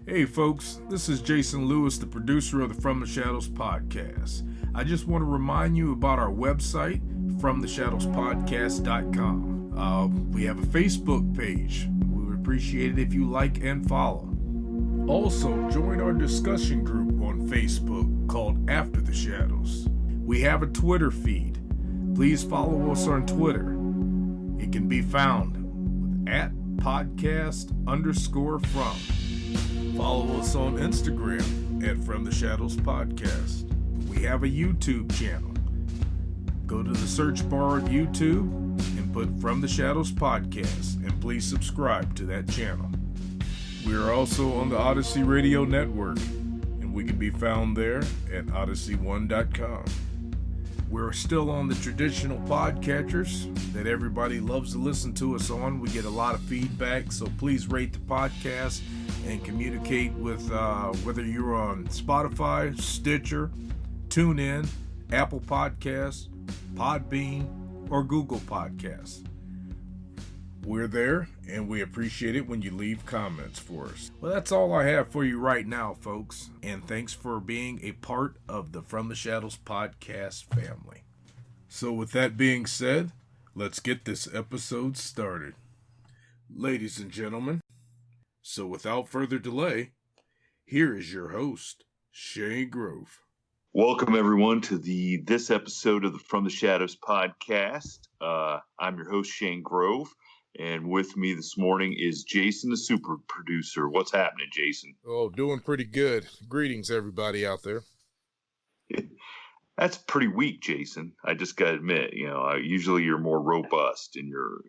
Hey folks, this is Jason Lewis, the producer of the From the Shadows podcast. I just want to remind you about our website, fromtheshadowspodcast.com. We have a Facebook page. We would appreciate it if you like and follow. Also, join our discussion group on Facebook called After the Shadows. We have a Twitter feed. Please follow us on Twitter. It can be found with @podcast_from. Follow us on Instagram at From the Shadows Podcast. We have a YouTube channel. Go to the search bar at YouTube and put From the Shadows Podcast, and please subscribe to that channel. We are also on the Odyssey Radio Network, and we can be found there at odyssey1.com. We're still on the traditional podcatchers that everybody loves to listen to us on. We get a lot of feedback, so please rate the podcast and communicate with whether you're on Spotify, Stitcher, TuneIn, Apple Podcasts, Podbean, or Google Podcasts. We're there, and we appreciate it when you leave comments for us. Well, that's all I have for you right now, folks, and thanks for being a part of the From the Shadows podcast family. So with that being said, let's get this episode started. Ladies and gentlemen, so without further delay, here is your host, Shane Grove. Welcome, everyone, to this episode of the From the Shadows podcast. I'm your host, Shane Grove, and with me this morning is Jason, the super producer. What's happening, Jason? Oh, doing pretty good. Greetings, everybody out there. That's pretty weak, Jason. I just got to admit, usually you're more robust in your,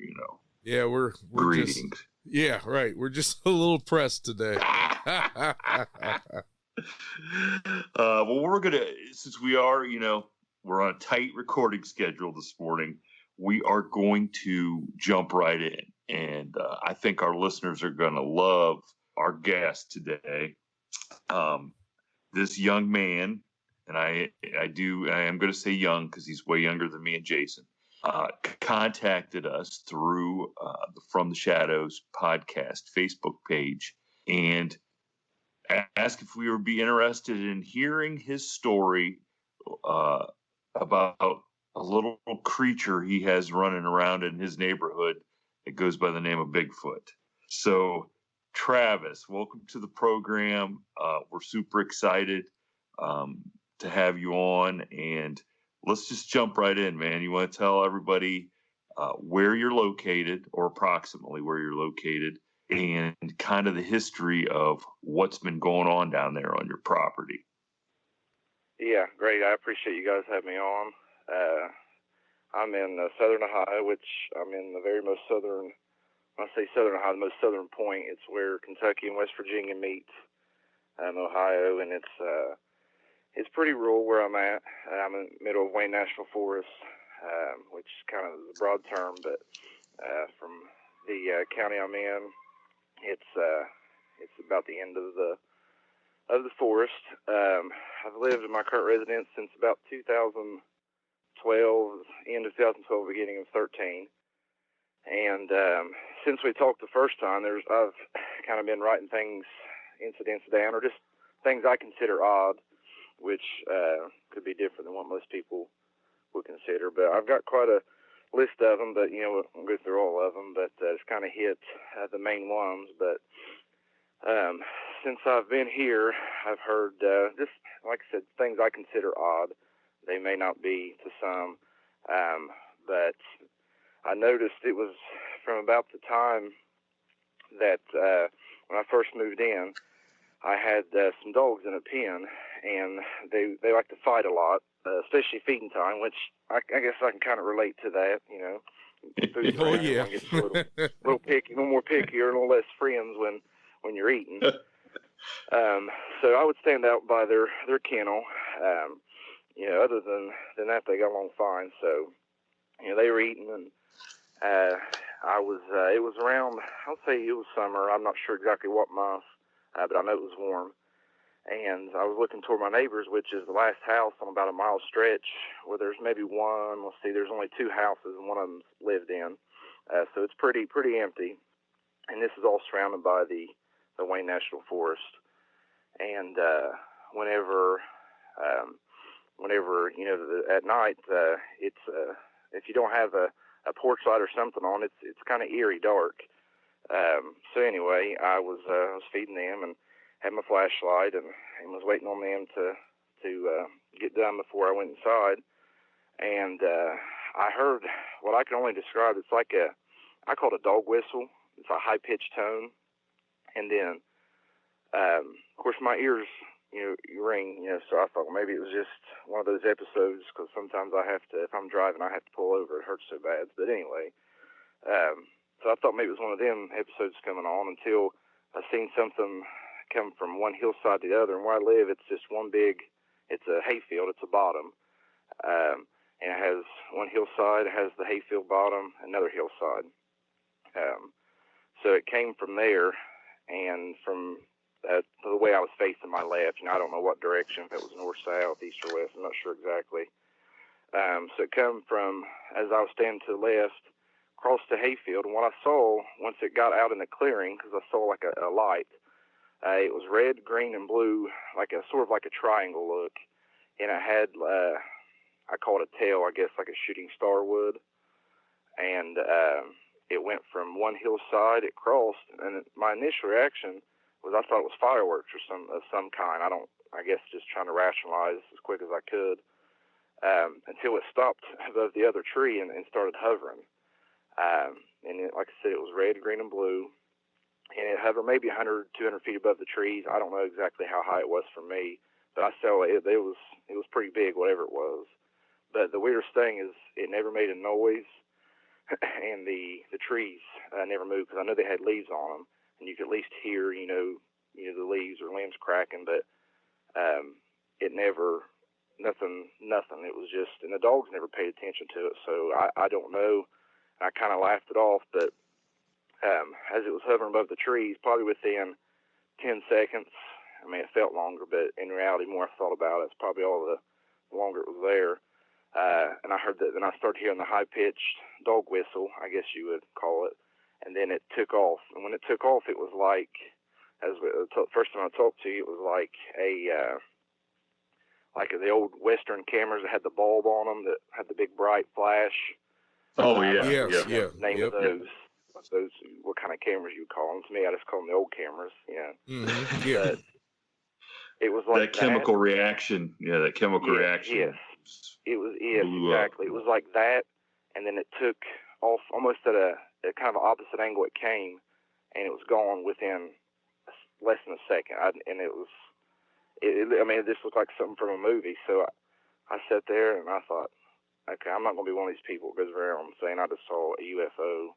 Yeah, we're greetings. Right. We're just a little pressed today. Well, since we are, we're on a tight recording schedule this morning, we are going to jump right in. And I think our listeners are going to love our guest today. This young man, and I am going to say young because he's way younger than me and Jason, contacted us through the From the Shadows podcast Facebook page and asked if we would be interested in hearing his story about a little creature he has running around in his neighborhood that goes by the name of Bigfoot. So, Travis, welcome to the program. We're super excited to have you on, and let's just jump right in, man. You want to tell everybody where you're located, or approximately where you're located, and kind of the history of what's been going on down there on your property. Yeah, great. I appreciate you guys having me on. I'm in southern Ohio, which I'm in the very most southern, when I say southern Ohio, the most southern point. It's where Kentucky and West Virginia meet, Ohio, and it's pretty rural where I'm at. I'm in the middle of Wayne National Forest, which is kind of the broad term, but from the county I'm in, it's about the end of the forest. I've lived in my current residence since about 2012, end of 2012, beginning of 13. And since we talked the first time, I've kind of been writing incidents down, or just things I consider odd, which could be different than what most people would consider. But I've got quite a list of them, but we'll go through all of them. But it's kind of hit the main ones. But since I've been here, I've heard just, like I said, things I consider odd. They may not be to some, but I noticed it was from about the time that when I first moved in, I had some dogs in a pen, and they like to fight a lot, especially feeding time, which I guess I can kind of relate to that, Food Oh, yeah. gets a little picky, a little more pickier, a little less friends when you're eating. So I would stand out by their kennel. Other than that, they got along fine. So, they were eating, and it was around, I'll say it was summer. I'm not sure exactly what month, but I know it was warm. And I was looking toward my neighbors, which is the last house on about a mile stretch, where there's maybe there's only two houses, and one of them's lived in. So it's pretty empty. And this is all surrounded by the the Wayne National Forest. And whenever at night, it's if you don't have a porch light or something on, it's kind of eerie dark. So anyway, I was feeding them and had my flashlight and was waiting on them to get done before I went inside. And I heard what I can only describe. It's like I call it a dog whistle. It's a high pitched tone, and then of course my ears ring. So I thought, well, maybe it was just one of those episodes, because sometimes I have to, if I'm driving, I have to pull over. It hurts so bad. But anyway, so I thought maybe it was one of them episodes coming on, until I seen something come from one hillside to the other. And where I live, it's just one big, it's a hayfield. It's a bottom. And it has one hillside, it has the hayfield bottom, another hillside. So it came from there, and from the way I was facing my left, I don't know what direction, if it was north, south, east, or west, I'm not sure exactly. So it come from, as I was standing to the left, across the hayfield, and what I saw, once it got out in the clearing, because I saw like a light, it was red, green, and blue, like a sort of like a triangle look, and it had, I call it a tail, I guess, like a shooting star would, and it went from one hillside, it crossed, and my initial reaction was I thought it was fireworks or some kind. I guess just trying to rationalize as quick as I could, until it stopped above the other tree and started hovering. And like I said, it was red, green, and blue, and it hovered maybe 100, 200 feet above the trees. I don't know exactly how high it was from me, but I saw it was pretty big, whatever it was. But the weirdest thing is it never made a noise, and the trees never moved, because I know they had leaves on them, and you could at least hear, the leaves or limbs cracking, but it never, nothing. It was just, and the dogs never paid attention to it, so I don't know. I kind of laughed it off, but as it was hovering above the trees, probably within 10 seconds, I mean, it felt longer, but in reality, the more I thought about it, it's probably all the longer it was there. And I heard that, then I started hearing the high-pitched dog whistle, I guess you would call it, and then it took off. And when it took off, it was like, first time I talked to you, it was like like the old Western cameras that had the bulb on them, that had the big bright flash. Oh, yeah. Yeah. Name of those, what kind of cameras you would call them. To me, I just call them the old cameras, Mm-hmm. Yeah. But it was like that chemical reaction. Yeah, that chemical reaction. Yes. It was, exactly. It was like that, and then it took off almost at a kind of opposite angle it came, and it was gone within less than a second. And it was, I mean, this looked like something from a movie. So I sat there and I thought, okay, I'm not going to be one of these people that goes around saying I just saw a UFO.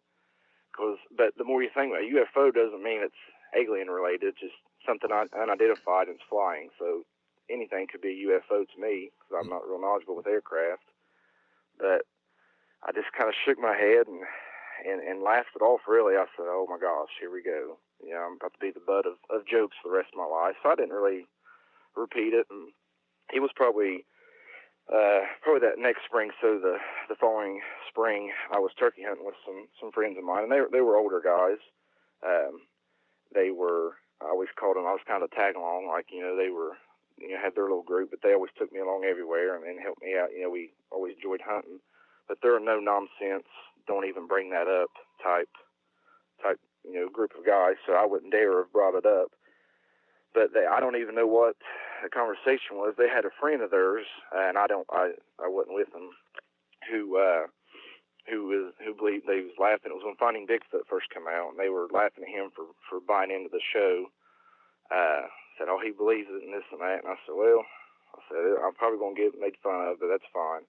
But the more you think about it, UFO doesn't mean it's alien related, just something unidentified and it's flying. So anything could be a UFO to me, because I'm not real knowledgeable with aircraft. But I just kind of shook my head and laughed it off, really. I said, oh my gosh, here we go. I'm about to be the butt of jokes for the rest of my life. So I didn't really repeat it. And it was probably that next spring. So the following spring, I was turkey hunting with some friends of mine, and they were older guys. They were, I always called them, I was kind of tagging along, like, they were, had their little group, but they always took me along everywhere and helped me out. We always enjoyed hunting, but they're a no nonsense, don't even bring that up type, group of guys. So I wouldn't dare have brought it up. But I don't even know what the conversation was. They had a friend of theirs, and I wasn't with them, who believed, they was laughing. It was when Finding Bigfoot first came out, and they were laughing at him for buying into the show. Said, oh, he believes it and this and that. And I said, well, I'm probably going to get made fun of, but that's fine.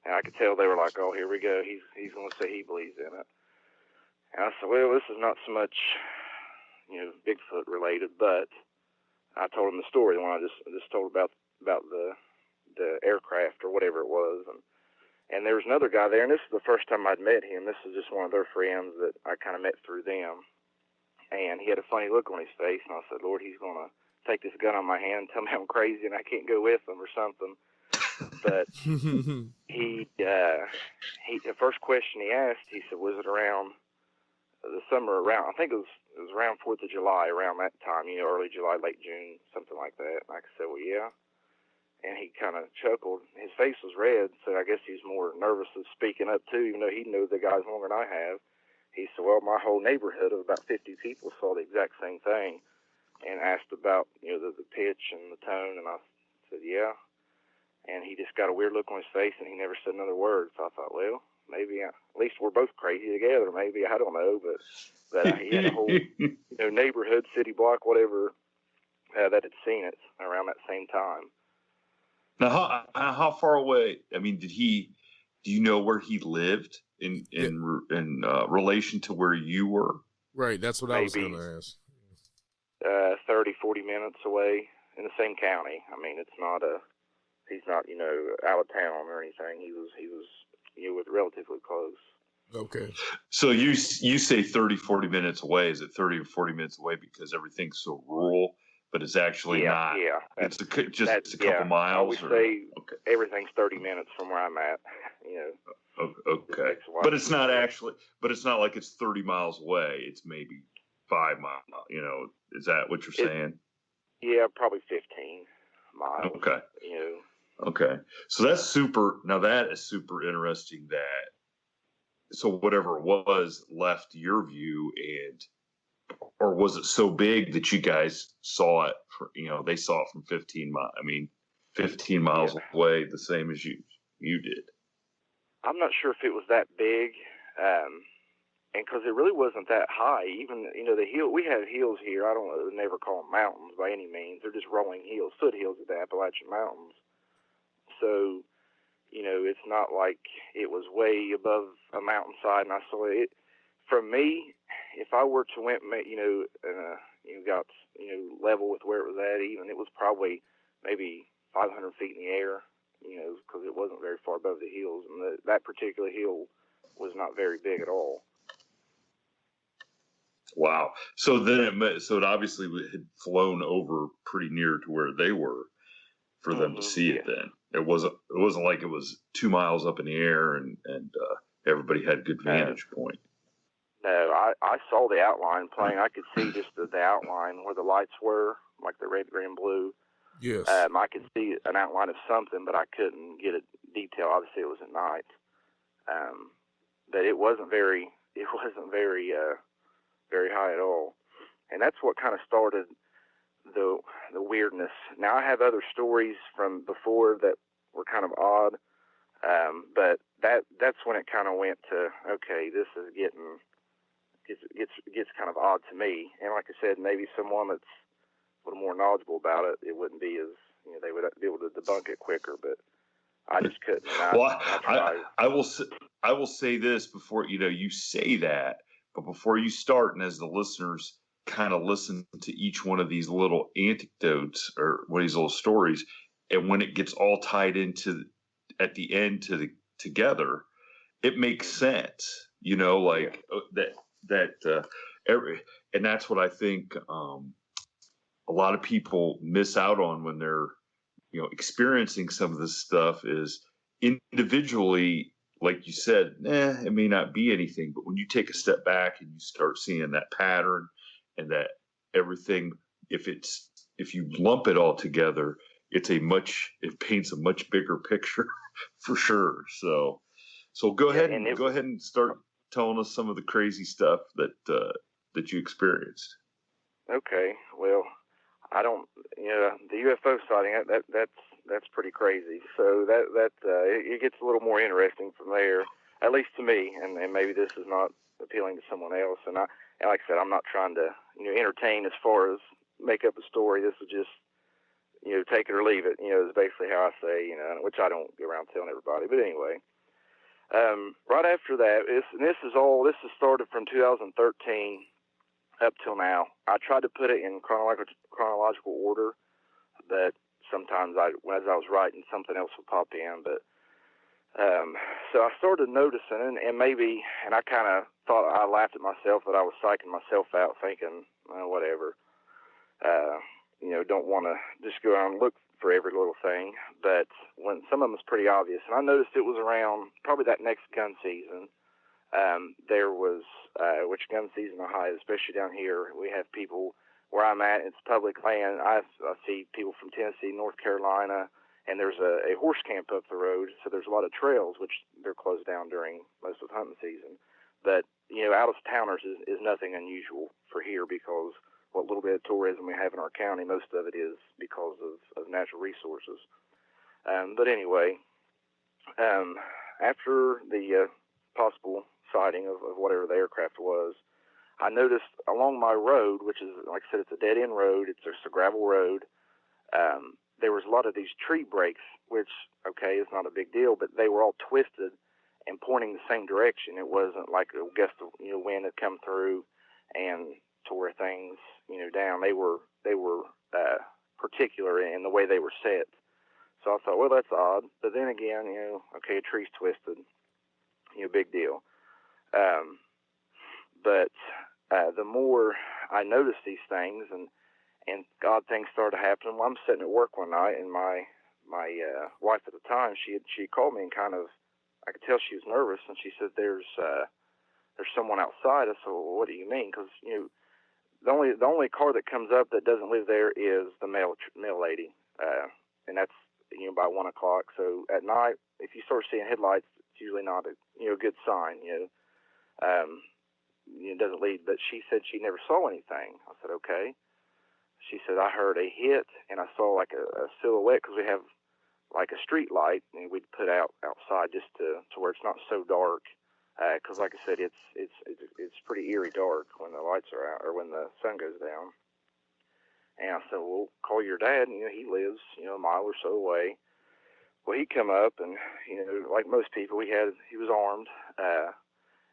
And I could tell they were like, oh, here we go. He's going to say he believes in it. And I said, well, this is not so much, Bigfoot related, but I told him the story, the one I just told about the aircraft or whatever it was. And there was another guy there, and this is the first time I'd met him. This is just one of their friends that I kind of met through them. And he had a funny look on his face, and I said, Lord, he's going to take this gun on my hand and tell me I'm crazy and I can't go with him or something. But the first question he asked, he said, was it around the summer around, I think it was around 4th of July, around that time, early July, late June, something like that. And I said, well, yeah. And he kind of chuckled. His face was red, so I guess he's more nervous of speaking up too, even though he knows the guys longer than I have. He said, well, my whole neighborhood of about 50 people saw the exact same thing, and asked about, the pitch and the tone. And I said, yeah. And he just got a weird look on his face, and he never said another word. So I thought, well, maybe at least we're both crazy together. Maybe, I don't know, but he had a whole neighborhood, city block, whatever, that had seen it around that same time. Now, how far away? I mean, do you know where he lived in relation to where you were? Right, that's what I was going to ask. 30, 40 minutes away in the same county. I mean, he's not out of town or anything. He was relatively close. Okay. So you say 30, 40 minutes away. Is it 30 or 40 minutes away because everything's so rural, but it's actually not? Yeah. It's just a couple miles. I would say everything's 30 minutes from where I'm at. Okay. But it's not like it's 30 miles away. It's maybe 5 miles. Is that what you're saying? Yeah, probably 15 miles. Okay. Okay. So that's super. Now that is super interesting. So whatever it was left your view, or was it so big that you guys saw it? They saw it from 15 miles. I mean, 15 miles away, the same as you did. I'm not sure if it was that big, and because it really wasn't that high. Even the hill, we have hills here. I don't never call them mountains by any means. They're just rolling hills, foothills of the Appalachian Mountains. So, it's not like it was way above a mountainside, and I saw it. For me, if I were to went, got level with where it was at, even it was probably maybe 500 feet in the air, because it wasn't very far above the hills, and that particular hill was not very big at all. Wow. So then it obviously had flown over pretty near to where they were for them to see it. Then it wasn't like it was 2 miles up in the air and everybody had good vantage point. No, I saw the outline playing. I could see just the outline where the lights were, like the red, green, blue. Yes. I could see an outline of something, but I couldn't get a detail. Obviously, it was at night. But it wasn't very very high at all. And that's what kind of started the weirdness. Now, I have other stories from before that were kind of odd, but that's when it kind of went to, okay, this is gets kind of odd to me. And like I said, maybe someone that's a little more knowledgeable about it, it wouldn't be as, they would be able to debunk it quicker, but I just couldn't. I will say this before, you say that, but before you start, and as the listeners kind of listen to each one of these little anecdotes or one of these little stories, and when it gets all tied into at the end together, it makes sense, and that's what I think a lot of people miss out on when they're experiencing some of this stuff is individually. Like you said, it may not be anything, but when you take a step back and you start seeing that pattern and that everything, if you lump it all together, it paints a much bigger picture for sure. So go ahead and start telling us some of the crazy stuff that you experienced. Okay. Well, I don't, the UFO sighting, that's pretty crazy. So it gets a little more interesting from there, at least to me, and maybe this is not appealing to someone else. And like I said, I'm not trying to, entertain as far as make up a story. This is just, take it or leave it, is basically how I say, which I don't go around telling everybody. But anyway, right after that, this has started from 2013 up till now. I tried to put it in chronological order, but sometimes as I was writing, something else would pop in. But so I started noticing, and I kind of thought, I laughed at myself that I was psyching myself out, thinking, whatever. Don't want to just go out and look for every little thing. But when some of them was pretty obvious, and I noticed it was around probably that next gun season. there was, which gun season Ohio, especially down here, we have people where I'm at, it's public land. I see people from Tennessee, North Carolina, and there's a horse camp up the road, so there's a lot of trails, which they're closed down during most of the hunting season. But, out-of-towners is nothing unusual for here, because what little bit of tourism we have in our county, most of it is because of natural resources. But anyway, after the possible sighting of whatever the aircraft was, I noticed along my road, which is, like I said, it's a dead-end road, it's just a gravel road, there was a lot of these tree breaks, which, okay, is not a big deal, but they were all twisted and pointing the same direction. It wasn't like a gust of wind had come through and tore things down. They were particular in the way they were set. So I thought, well, that's odd. But then again, okay, a tree's twisted, big deal. But the more I noticed these things and odd things started happening. Well, I'm sitting at work one night, and my wife at the time, she called me and I could tell she was nervous, and she said, "There's someone outside." I said, "Well, what do you mean?" Because the only car that comes up that doesn't live there is the mail lady, and that's by 1 o'clock. So at night, if you start seeing headlights, it's usually not a good sign. It doesn't lead. But she said she never saw anything. I said, okay. She said, I heard a hit, and I saw like a silhouette, because we have like a street light, and we'd put outside just to where it's not so dark. Because like I said, it's pretty eerie dark when the lights are out or when the sun goes down. And I said, well, call your dad. He lives a mile or so away. Well, he come up, and like most people, he was armed,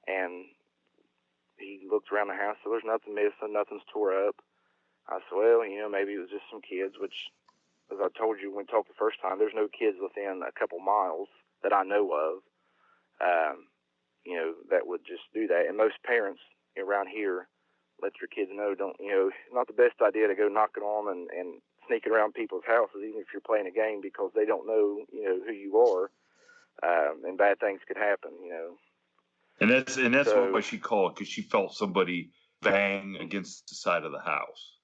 and he looked around the house. So there's nothing missing, nothing's tore up. I said, well, maybe it was just some kids, which, as I told you when we talked the first time, there's no kids within a couple miles that I know of, that would just do that. And most parents around here let their kids know, not the best idea to go knocking on and sneaking around people's houses, even if you're playing a game, because they don't know, who you are, and bad things could happen, And that's so, why she called, because she felt somebody bang against the side of the house.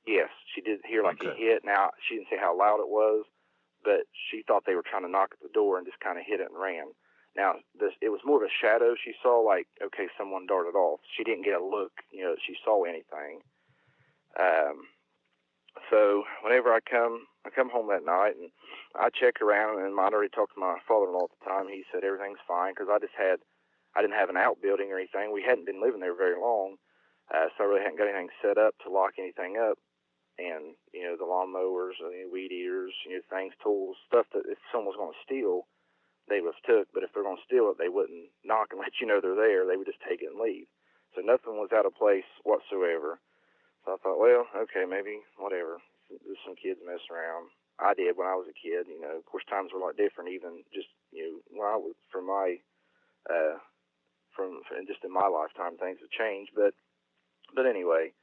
Yes, she did hear like a hit. Now, she didn't say how loud it was, but she thought they were trying to knock at the door and just kind of hit it and ran. Now, it was more of a shadow. She saw like, okay, someone darted off. She didn't get a look, she saw anything. So whenever I come home that night, and I check around, and I'd already talked to my father-in-law at the time. He said everything's fine, because I didn't have an outbuilding or anything. We hadn't been living there very long, so I really hadn't got anything set up to lock anything up. And, the lawnmowers, weed eaters, things, tools, stuff that if someone was going to steal, they would have took. But if they're going to steal it, they wouldn't knock and let you know they're there. They would just take it and leave. So nothing was out of place whatsoever. So I thought, well, okay, maybe whatever. There's some kids messing around. I did when I was a kid. Of course, times were a lot different. Even just when I was from just in my lifetime, things have changed. But anyway.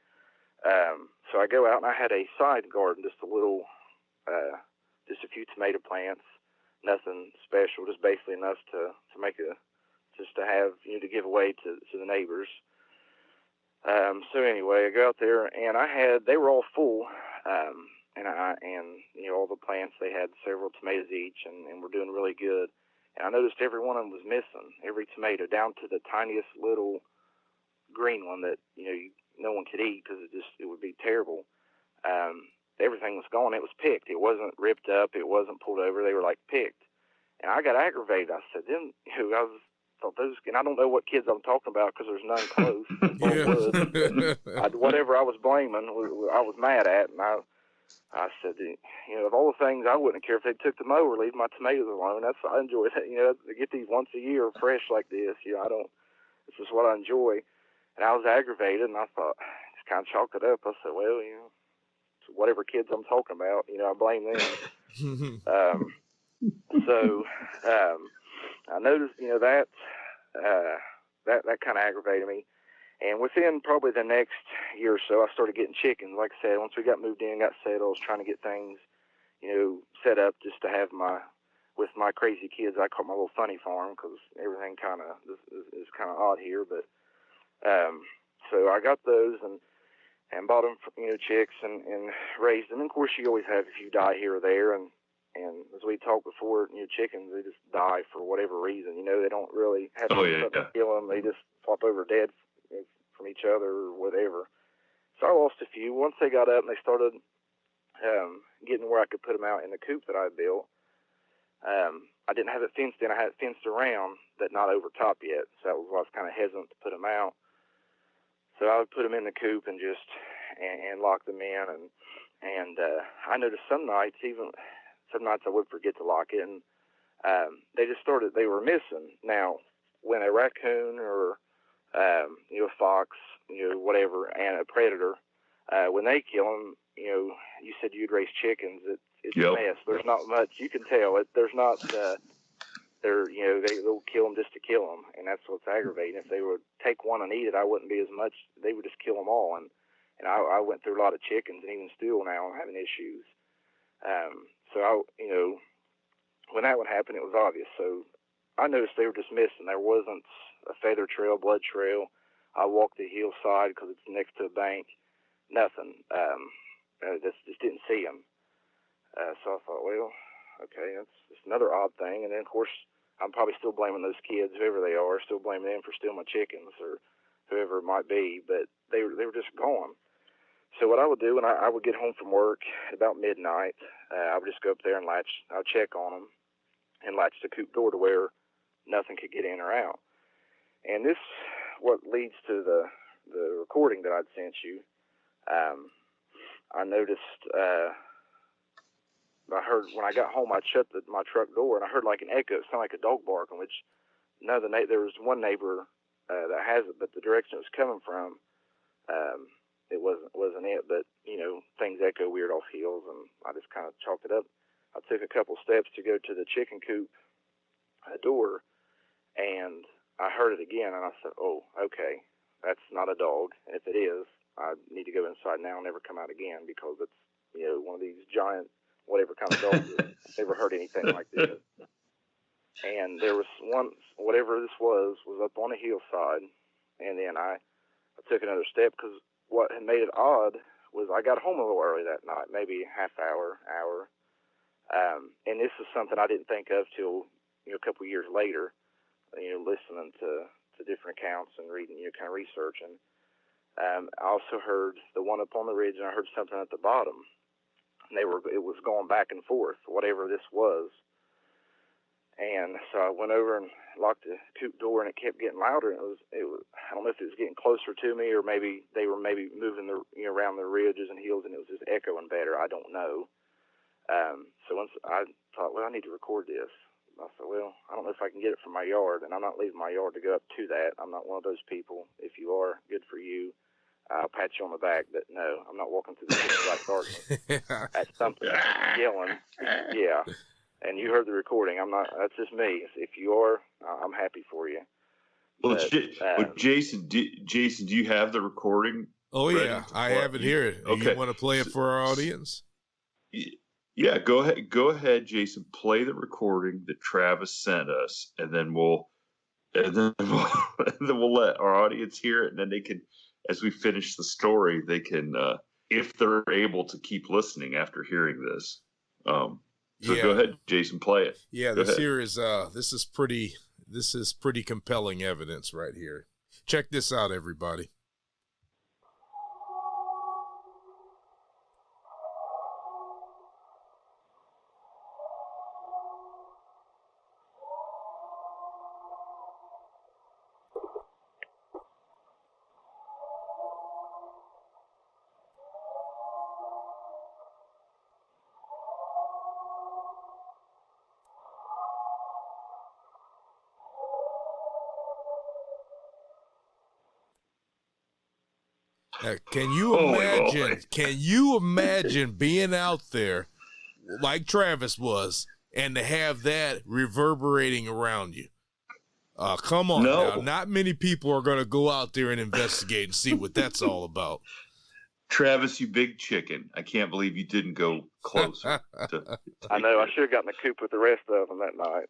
So I go out, and I had a side garden, just a little, just a few tomato plants, nothing special, just basically enough to make just to have, to give away to the neighbors. So anyway, I go out there, and they were all full, and all the plants, they had several tomatoes each, and were doing really good. And I noticed every one of them was missing, every tomato, down to the tiniest little green one that, no one could eat, because it would be terrible. Everything was gone. It was picked. It wasn't ripped up. It wasn't pulled over. They were like picked. And I got aggravated. I said, thought those, and I don't know what kids I'm talking about, because there's none close. Whatever I was blaming, I was mad at. And I said, of all the things, I wouldn't care if they took the mower, leave my tomatoes alone. I enjoy that. I get these once a year fresh like this. This is what I enjoy. And I was aggravated, and I thought, just kind of chalked it up. I said, well, whatever kids I'm talking about, I blame them. So I noticed, that kind of aggravated me. And within probably the next year or so, I started getting chickens. Like I said, once we got moved in, got settled, I was trying to get things, set up just to have my with my crazy kids, I call my little funny farm because everything kind of is kind of odd here. But so I got those and bought them, chicks and raised them. And of course, you always have a few die here or there. And as we talked before, chickens, they just die for whatever reason. They don't really have to kill them. They just flop over dead from each other or whatever. So I lost a few. Once they got up and they started getting where I could put them out in the coop that I built, I didn't have it fenced in. I had it fenced around, but not over top yet. So that was why I was kind of hesitant to put them out. So I would put them in the coop and just and lock them in. And I noticed some nights I would forget to lock it, and they were missing. Now, when a raccoon or a fox, whatever, and a predator, when they kill them, you said you'd raise chickens. It's a mess. There's not much you can tell. There's not. They'll kill them just to kill them, and that's what's aggravating. If they would take one and eat it, I wouldn't be as much. They would just kill them all, and I went through a lot of chickens, and even still now I'm having issues. So when that would happen, it was obvious. So I noticed they were just missing. There wasn't a feather trail, blood trail. I walked the hillside because it's next to a bank. Nothing. Just didn't see them. So I thought, well, okay, that's another odd thing. And then, of course, I'm probably still blaming those kids, whoever they are, still blaming them for stealing my chickens or whoever it might be. But they were just gone. So what I would do when I would get home from work at about midnight, I would just go up there and I'd check on them and latch the coop door to where nothing could get in or out. And this what leads to the recording that I'd sent you. I noticed, I heard when I got home, I'd shut my truck door and I heard like an echo. It sounded like a dog barking, which there was one neighbor that has it, but the direction it was coming from, it wasn't it, but things echo weird off hills, and I just kind of chalked it up. I took a couple steps to go to the chicken coop door, and I heard it again, and I said, "Oh, okay, that's not a dog. And if it is, I need to go inside now and never come out again because it's one of these giant whatever kind of dogs that never heard anything like this." And there was one, whatever this was up on a hillside, and then I took another step because what had made it odd was I got home a little early that night, maybe half hour. And this is something I didn't think of till a couple of years later, listening to different accounts and reading, kind of researching. I also heard the one up on the ridge, and I heard something at the bottom. And it was going back and forth, whatever this was. And so I went over and locked the coop door, and it kept getting louder. And it was I don't know if it was getting closer to me, or maybe they were moving around the ridges and hills, and it was just echoing better. I don't know. So once I thought, well, I need to record this. I said, well, I don't know if I can get it from my yard, and I'm not leaving my yard to go up to that. I'm not one of those people. If you are, good for you. I'll pat you on the back, but no, I'm not walking through the pitch black darkness at something yelling. Yeah. And you heard the recording. I'm not. That's just me. If you are, I'm happy for you. Well, Jason, do you have the recording? Oh yeah, I have it here. Okay. You want to play it for our audience? Yeah, go ahead, Jason. Play the recording that Travis sent us, and then we'll let our audience hear it, and then they can, as we finish the story, they can, if they're able to keep listening after hearing this. So go ahead, Jason, play it. Yeah, this is pretty compelling evidence right here. Check this out, everybody. Can you imagine being out there like Travis was and to have that reverberating around you? Come on now. Not many people are going to go out there and investigate and see what that's all about. Travis, you big chicken. I can't believe you didn't go closer. I know. I should have gotten the coop with the rest of them that night.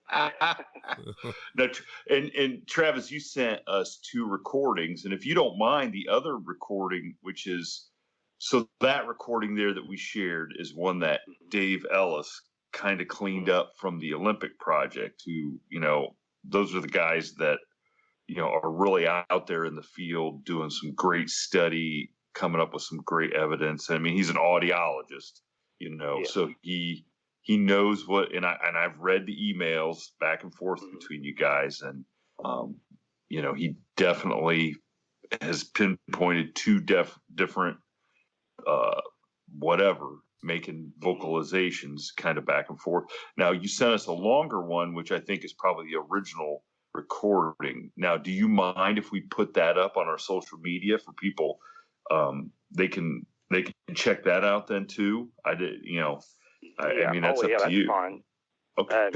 No, and Travis, you sent us 2 recordings, and if you don't mind, the other recording, which is so that recording there that we shared, is one that Dave Ellis kind of cleaned up from the Olympic Project. Who, those are the guys that are really out there in the field doing some great study, coming up with some great evidence. I mean, he's an audiologist, so he knows what, and I've read the emails back and forth between you guys, and he definitely has pinpointed 2 different making vocalizations kind of back and forth. Now, you sent us a longer one, which I think is probably the original recording. Now, do you mind if we put that up on our social media for people? They can check that out then too. I mean, that's up to you. Fine. Okay.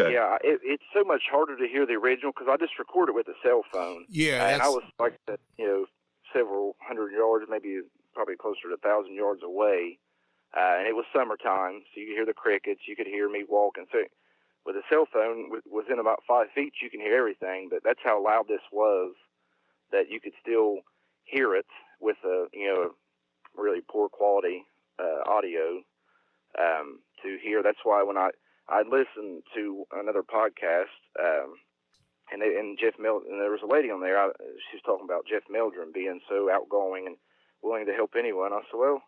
It's so much harder to hear the original because I just recorded with a cell phone. Yeah. And I was like, several hundred yards, maybe probably closer to 1,000 yards away. And it was summertime, so you could hear the crickets. You could hear me walking. So with a cell phone, within about 5 feet, you can hear everything. But that's how loud this was, that you could still hear it with a really poor quality audio to hear. That's why when I listened to another podcast, and Jeff Meldrum, and there was a lady on there. She was talking about Jeff Meldrum being so outgoing and willing to help anyone. I said, well,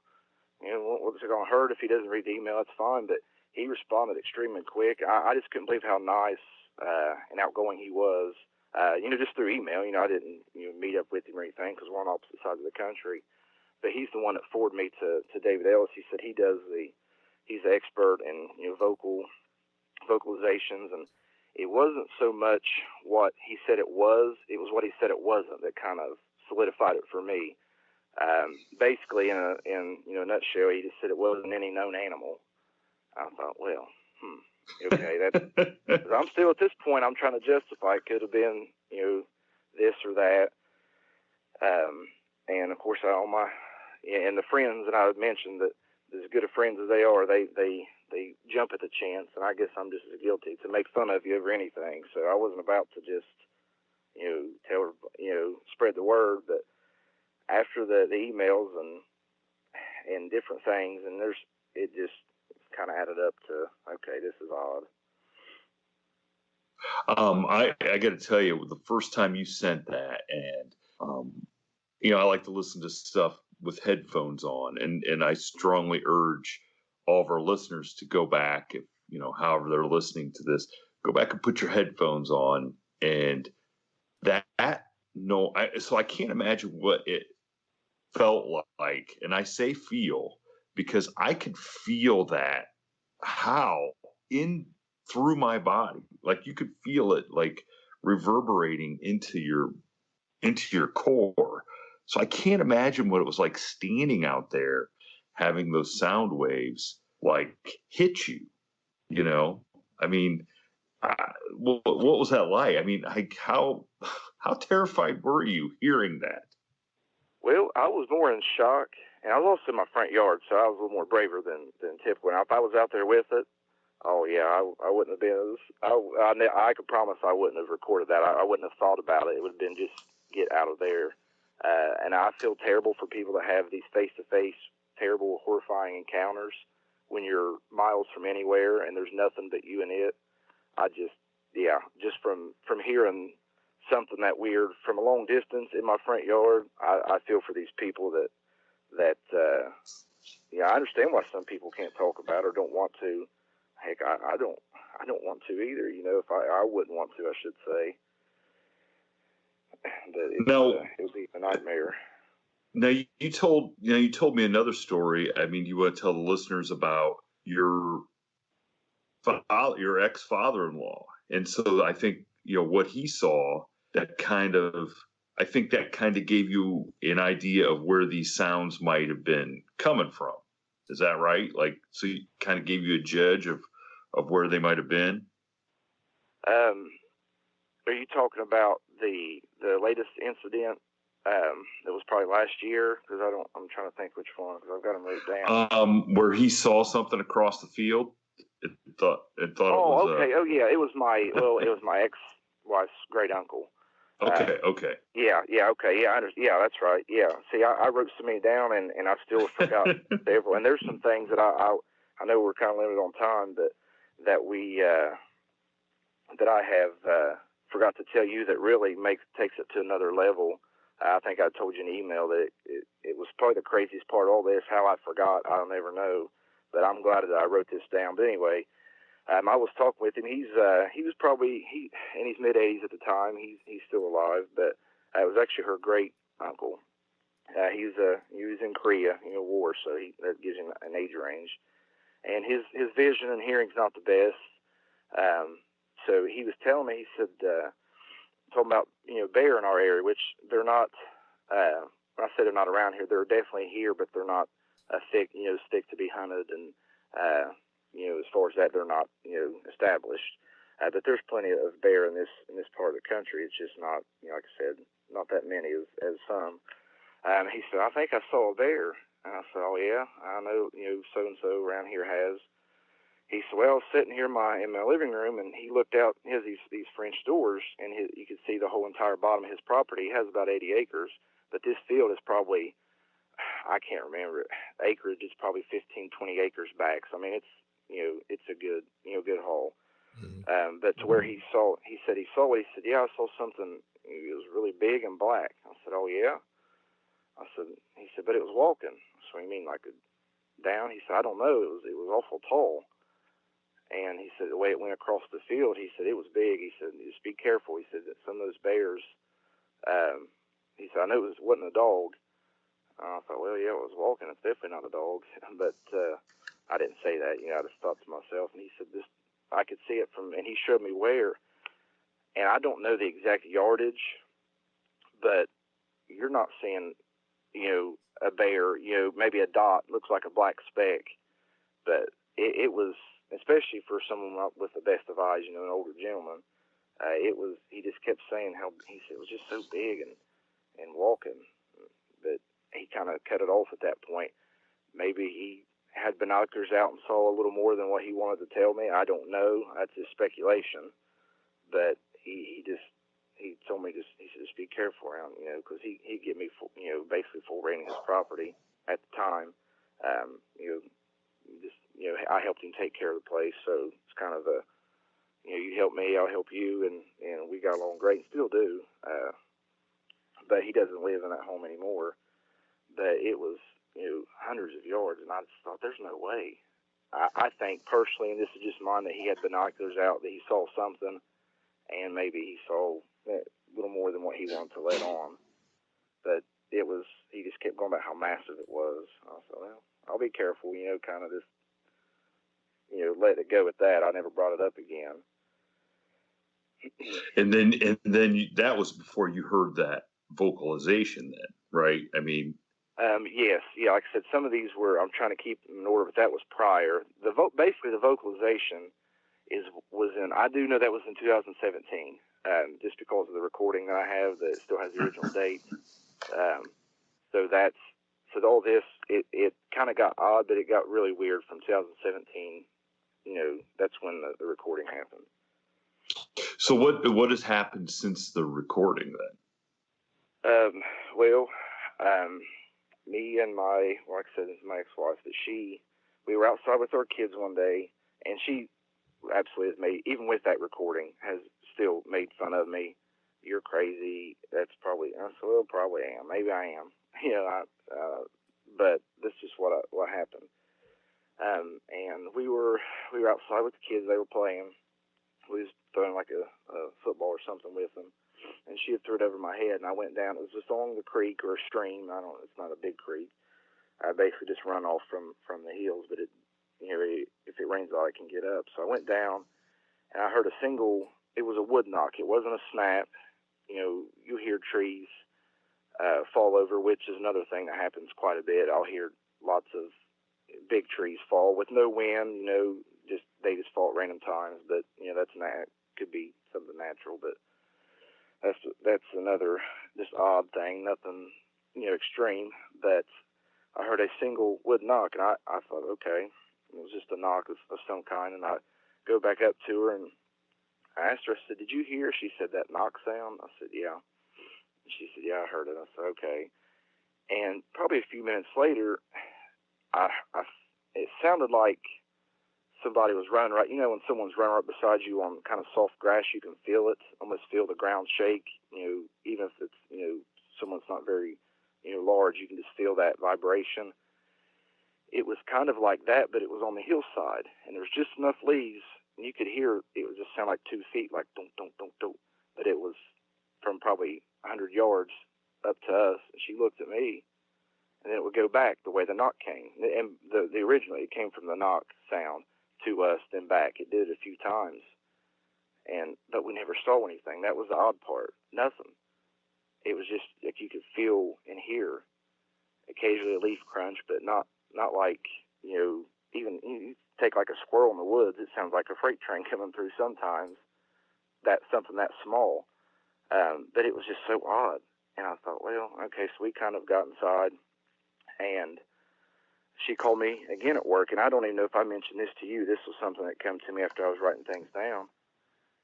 what's it going to hurt if he doesn't read the email? That's fine. But he responded extremely quick. I just couldn't believe how nice and outgoing he was. Just through email. I didn't meet up with him or anything because we're on opposite sides of the country. But he's the one that forwarded me to David Ellis. He said he's the expert in vocalizations, and it wasn't so much what he said it was what he said it wasn't that kind of solidified it for me. Basically, in a nutshell, he just said it wasn't any known animal. I thought, well, okay, that's. I'm still at this point. I'm trying to justify it could have been, this or that. And of course, and the friends that I had mentioned, that as good of friends as they are, they jump at the chance, and I guess I'm just as guilty to make fun of you over anything. So I wasn't about to just, spread the word, but after the emails and different things, and it just kind of added up to, okay, this is odd. I got to tell you, the first time you sent that, and I like to listen to stuff with headphones on, and I strongly urge all of our listeners to go back, if however they're listening to this, go back and put your headphones on, and so I can't imagine what it felt like, and I say feel because I could feel that through my body, like you could feel it like reverberating into your core. So I can't imagine what it was like standing out there having those sound waves like hit you. I mean, what was that like? I mean, how terrified were you hearing that? Well, I was more in shock, and I was also in my front yard, so I was a little more braver than typical. Now, if I was out there with it, oh yeah, I wouldn't have been. I could promise I wouldn't have recorded that. I wouldn't have thought about it. It would have been just get out of there. And I feel terrible for people that have these face-to-face, terrible, horrifying encounters when you're miles from anywhere and there's nothing but you and it. Just from hearing something that weird from a long distance in my front yard, I feel for these people that I understand why some people can't talk about or don't want to. Heck, I don't want to either. If I wouldn't want to, I should say. But it would be a nightmare. Now you told me another story. I mean, you want to tell the listeners about your ex-father-in-law, and so I think what he saw that kind of gave you an idea of where these sounds might have been coming from. Is that right? Like, so he kind of gave you a judge of where they might have been? Are you talking about the latest incident It was probably last year because I'm trying to think which one because I've got them wrote down. Where he saw something across the field. It thought it was. Okay. Oh yeah, it was my ex-wife's great uncle. Okay. Yeah. Okay. Yeah. Yeah, that's right. Yeah. See, I wrote so many down, and I still forgot several. And there's some things that I know we're kind of limited on time, that we that I have forgot to tell you that really takes it to another level. I think I told you in an email that it was probably the craziest part of all this. How I forgot, I'll never know. But I'm glad that I wrote this down. But anyway, I was talking with him. He was probably in his mid-80s at the time. He's still alive, but it was actually her great uncle. He was in Korea, war, so that gives him an age range. And his vision and hearing's not the best. So he was telling me, he said, talking about bear in our area, which they're not. When I say they're not around here, they're definitely here, but they're not stick to be hunted, and as far as that, they're not established. But there's plenty of bear in this part of the country. It's just not, like I said, not that many as some. He said, I think I saw a bear. And I said, oh yeah, I know so and so around here has. He said, well, I was sitting here in my living room, and he looked out. He has these French doors, and you could see the whole entire bottom of his property. He has about 80 acres, but this field is probably, I can't remember, acreage is probably 15, 20 acres back. So I mean, it's a good haul. Mm-hmm. But to where he said, yeah, I saw something. It was really big and black. I said, oh yeah. He said, but it was walking. So you mean like down? He said, I don't know. It was awful tall. And he said the way it went across the field, he said it was big. He said, just be careful. He said that some of those bears. He said, I know it wasn't a dog. I thought, well, yeah, it was walking. It's definitely not a dog. But I didn't say that. I just thought to myself. And he said, I could see it from, and he showed me where. And I don't know the exact yardage, but you're not seeing, a bear, maybe a dot, looks like a black speck. But it was, especially for someone with the best of eyes, an older gentleman, he just kept saying how, he said it was just so big and walking. But he kind of cut it off at that point. Maybe he had binoculars out and saw a little more than what he wanted to tell me. I don't know. That's just speculation. But he told me he said just be careful around, because he'd give me full, basically full reign of his property at the time. I helped him take care of the place, so it's kind of you help me, I'll help you, and we got along great and still do. But he doesn't live in that home anymore. But it was, hundreds of yards, and I just thought, there's no way. I think personally, and this is just mine, that he had binoculars out, that he saw something, and maybe he saw a little more than what he wanted to let on. But he just kept going about how massive it was. I thought, well, I'll be careful, kind of just, let it go at that. I never brought it up again. And then that was before you heard that vocalization then, right? I mean, yes. Yeah. Like I said, some of these I'm trying to keep them in order, but that was prior. Basically the vocalization I do know that was in 2017, just because of the recording that I have that still has the original date. So all this, it kind of got odd, but it got really weird from 2017. That's when the recording happened. So what has happened since the recording then? Me and like I said, this is my ex-wife, but we were outside with our kids one day, and she absolutely has made, even with that recording, has still made fun of me. You're crazy. That's probably, I said, well, probably am. Maybe I am. But this is what happened. And we were outside with the kids. They were playing. We was throwing like a football or something with them, and she had threw it over my head, and I went down. It was just along the creek or a stream. It's not a big creek. I basically just run off from the hills, but if it rains out, I can get up. So I went down, and I heard it was a wood knock. It wasn't a snap. You hear trees fall over, which is another thing that happens quite a bit. I'll hear lots of big trees fall with no wind, they just fall at random times. But that's could be something natural. But that's another just odd thing. Nothing, extreme. But I heard a single wood knock, and I thought, okay, it was just a knock of some kind. And I go back up to her, and I asked her, I said, did you hear? She said, that knock sound? I said, yeah. And she said, yeah, I heard it. I said, okay. And probably a few minutes later, it sounded like somebody was running right. When someone's running right beside you on kind of soft grass, you can feel it, almost feel the ground shake. Even if it's, someone's not very, large, you can just feel that vibration. It was kind of like that, but it was on the hillside, and there was just enough leaves, and you could hear it would just sound like 2 feet, like dunk, dunk, dunk, dunk. But it was from probably 100 yards up to us, and she looked at me, and then it would go back the way the knock came. And the originally, it came from the knock sound to us, then back. It did it a few times, but we never saw anything. That was the odd part. Nothing. It was just like you could feel and hear occasionally a leaf crunch, but not like, even you take like a squirrel in the woods, it sounds like a freight train coming through sometimes. That's something that small. But it was just so odd. And I thought, well, okay, so we kind of got inside, and she called me again at work, and I don't even know if I mentioned this to you. This was something that came to me after I was writing things down.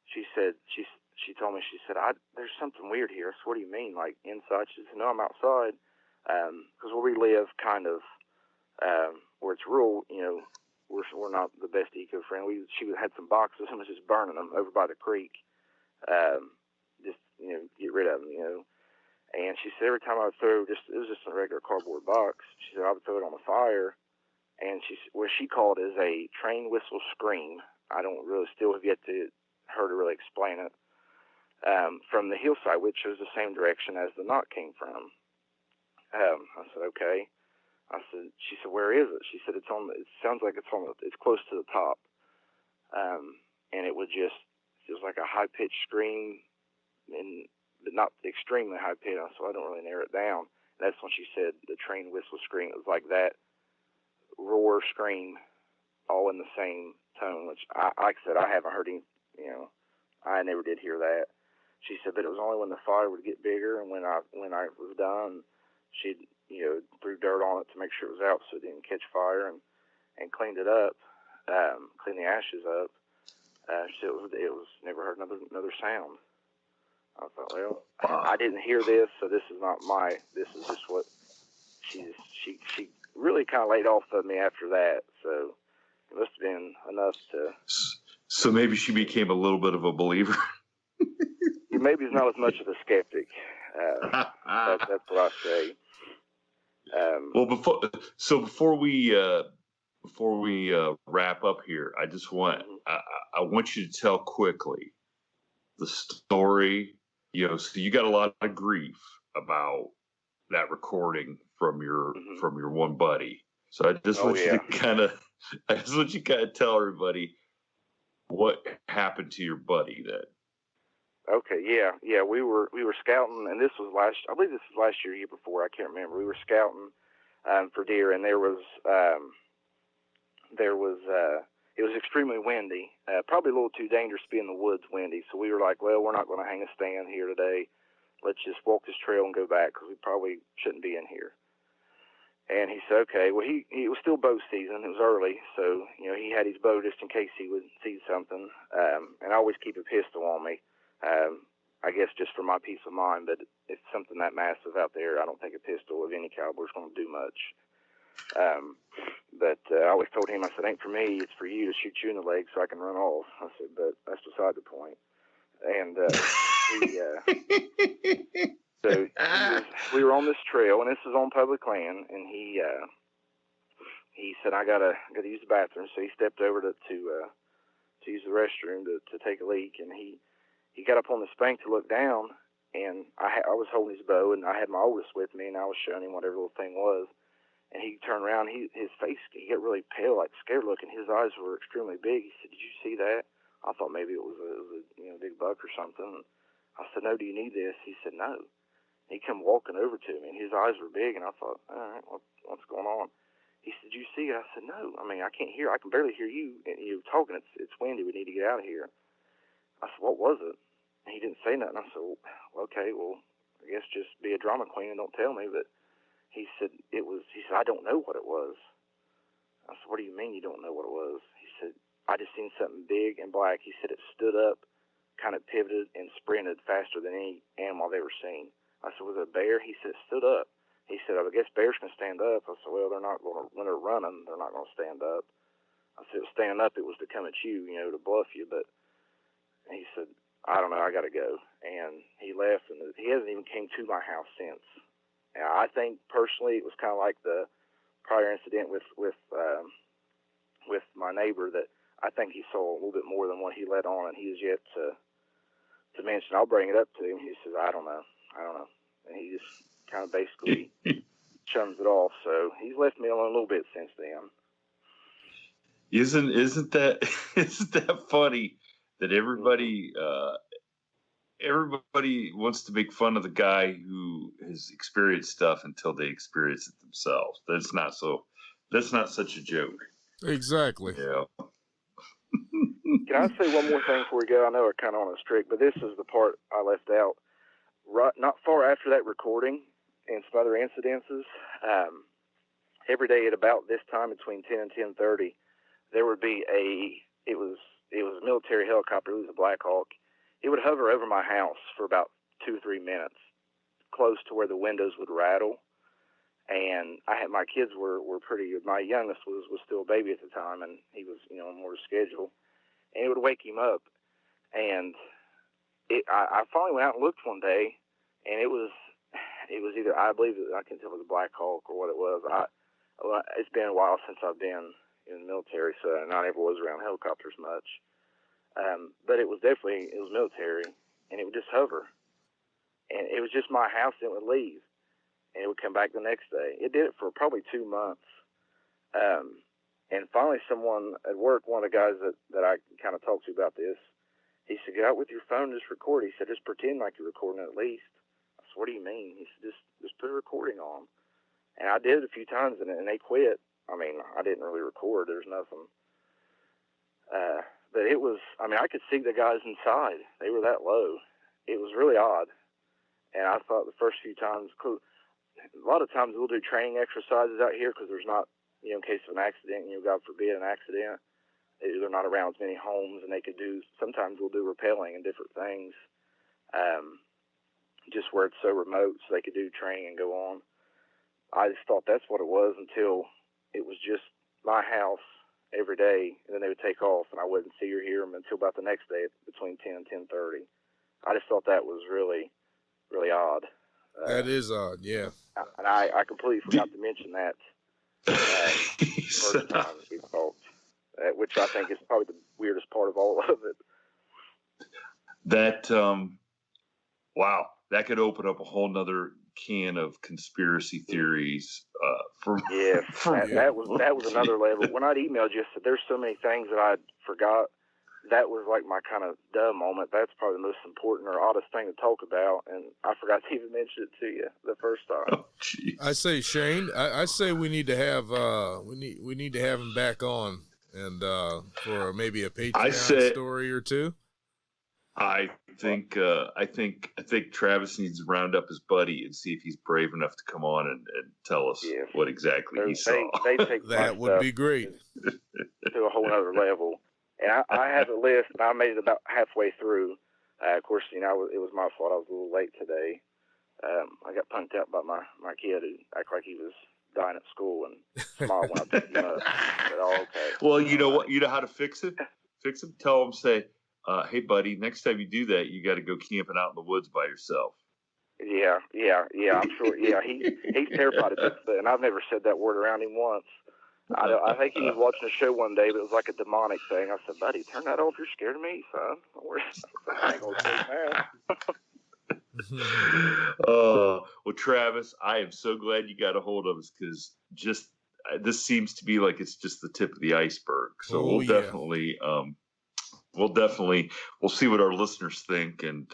She said, she told me, she said, there's something weird here. So what do you mean, like inside? She said, no, I'm outside. Because where we live, kind of, where it's rural, we're not the best eco-friendly. She had some boxes and was just burning them over by the creek. Just, get rid of them, And she said every time I would throw, it was just a regular cardboard box. She said I would throw it on the fire, and what she called is a train whistle scream. I don't really still have yet to her to really explain it. From the hillside, which was the same direction as the knock came from. I said, okay. She said, where is it? She said, it sounds like it's close to the top. And it was like a high-pitched scream, but not extremely high-pitched, so I don't really narrow it down. And that's when she said the train whistle scream. It was like that roar scream all in the same tone, which, like I said, I haven't heard any, I never did hear that. She said, but it was only when the fire would get bigger, and when I was done, she'd, threw dirt on it to make sure it was out so it didn't catch fire, and cleaned it up, cleaned the ashes up. So it was never heard another sound. I thought, well, I didn't hear this, so this is just what she really kind of laid off of me after that. So it must have been enough to. So maybe she became a little bit of a believer. Maybe he's not as much of a skeptic. That's what I say. Well, before we wrap up here, I just want I want you to tell quickly the story. So you got a lot of grief about that recording from your one buddy. So I just want you to kind of tell everybody what happened to your buddy then. Okay, yeah, we were scouting, and this was I believe this was last year before, I can't remember. We were scouting for deer, and it was extremely windy, probably a little too dangerous to be in the woods windy. So we were like, well, we're not going to hang a stand here today. Let's just walk this trail and go back because we probably shouldn't be in here. And he said, okay. Well, he was still bow season. It was early, so he had his bow just in case he would see something. And I always keep a pistol on me. I guess just for my peace of mind, but if something that massive out there, I don't think a pistol of any caliber is going to do much. But I always told him, I said, ain't for me, it's for you to shoot you in the leg so I can run off. I said, but that's beside the point. And so we were on this trail, and this is on public land, and he said, I gotta use the bathroom. So he stepped over to use the restroom to take a leak, and he got up on this bank to look down, and I was holding his bow, and I had my oldest with me, and I was showing him whatever little thing was. And he turned around, his face, he got really pale, like scared looking. His eyes were extremely big. He said, did you see that? I thought maybe it was a big buck or something. I said, no, do you need this? He said, no. He come walking over to me, and his eyes were big, and I thought, all right, what's going on? He said, did you see it? I said, no. I mean, I can't hear. I can barely hear you. And you talking. It's windy. We need to get out of here. I said, what was it? he didn't say nothing. I said, well, okay, well, I guess just be a drama queen and don't tell me. But he said, I don't know what it was. I said, what do you mean you don't know what it was? He said, I just seen something big and black. He said it stood up, kind of pivoted, and sprinted faster than any animal I've ever seen. I said, was it a bear? He said, it stood up. He said, I guess bears can stand up. I said, well, they're not going to, when they're running, they're not going to stand up. I said, standing up, it was to come at you, to bluff you. But he said, I don't know, I got to go. And he left, and he hasn't even came to my house since. And I think personally it was kind of like the prior incident with my neighbor, that I think he saw a little bit more than what he let on, and he is yet to mention. I'll bring it up to him. He says, I don't know, and he just kind of basically chums it off. So he's left me alone a little bit since then. Isn't that funny that everybody wants to make fun of the guy who has experienced stuff until they experience it themselves. That's not such a joke. Exactly. Yeah. Can I say one more thing before we go? I know we're kind of on a streak, but this is the part I left out. Right, not far after that recording and some other incidences, every day at about this time between 10 and 10:30, there would be it was a military helicopter. It was a Black Hawk. It would hover over my house for about 2 or 3 minutes, close to where the windows would rattle. And my kids were pretty. My youngest was still a baby at the time, and he was on more schedule. And it would wake him up. And I finally went out and looked one day, and it was either, I believe I can tell it was a Black Hawk or what it was. It's been a while since I've been in the military, so I never was around helicopters much. But it was military, and it would just hover. And it was just my house, and it would leave. And it would come back the next day. It did it for probably 2 months. And finally someone at work, one of the guys that I kind of talked to about this, he said, get out with your phone and just record. He said, just pretend like you're recording at least. I said, what do you mean? He said, just put a recording on. And I did it a few times, and they quit. I mean, I didn't really record. There's nothing. But it was, I could see the guys inside. They were that low. It was really odd. And I thought the first few times, a lot of times we'll do training exercises out here because there's not, in case of an accident, God forbid an accident, they're not around as many homes, and they could do, sometimes we'll do rappelling and different things, just where it's so remote so they could do training and go on. I just thought that's what it was until it was just my house every day, and then they would take off, and I wouldn't see or hear them until about the next day between 10 and 10:30. I just thought that was really, really odd. That is odd, yeah. And I completely forgot to mention that first time we talked, which I think is probably the weirdest part of all of it. That, wow, that could open up a whole nother can of conspiracy theories. That was another level. When I'd emailed you, I said there's so many things that I forgot. That was like my kind of dumb moment. That's probably the most important or oddest thing to talk about, and I forgot to even mention it to you the first time. Oh, I say, Shane, I say we need to have we need to have him back on, and for maybe a Patreon story or two. I think Travis needs to round up his buddy and see if he's brave enough to come on and tell us what exactly he saw. They take that would be great to a whole other level. And I have a list, and I made it about halfway through. Of course, it was my fault. I was a little late today. I got punked out by my kid who acted like he was dying at school and smiled when I picked him up. I said, oh, okay. Well, you know what? You know how to fix it? Fix him. Tell him, say, hey, buddy, next time you do that, you got to go camping out in the woods by yourself. Yeah, I'm sure. Yeah, he's terrified of Bigfoot, and I've never said that word around him once. I think he was watching a show one day, but it was like a demonic thing. I said, buddy, turn that off. You're scared of me, son. Don't worry. I ain't going to say that. Well, Travis, I am so glad you got a hold of us, because this seems to be like it's just the tip of the iceberg. So we'll see what our listeners think, and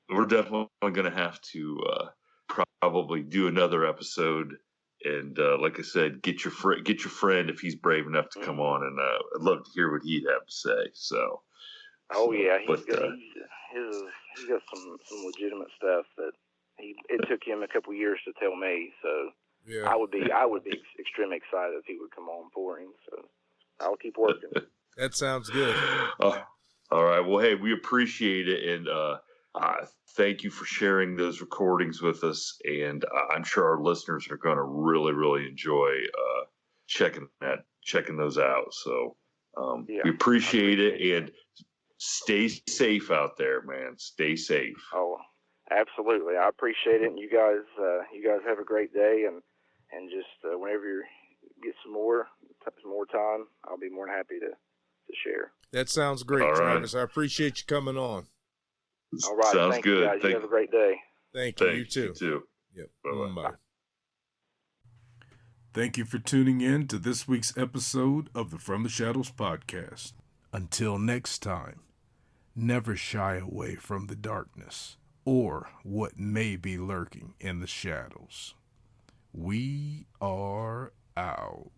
we're definitely going to have to probably do another episode. And like I said, get your friend if he's brave enough to come on, and I'd love to hear what he'd have to say. So, Oh yeah, But he's got some legitimate stuff that it took him a couple years to tell me. So Yeah. I would be extremely excited if he would come on for him. So I'll keep working. That sounds good. All right. Well, hey, we appreciate it, and thank you for sharing those recordings with us. And I'm sure our listeners are going to really, really enjoy checking those out. So we appreciate it, and stay safe out there, man. Stay safe. Oh, absolutely. I appreciate it, and you guys have a great day, and just whenever you get some more time, I'll be more than happy to share. That sounds great, All right. Travis. I appreciate you coming on. All right. Sounds Thank good. you guys. You have a great day. Thank you. Thanks. You too. Yep. Bye-bye. Bye. Thank you for tuning in to this week's episode of the From the Shadows podcast. Until next time, never shy away from the darkness or what may be lurking in the shadows. We are out.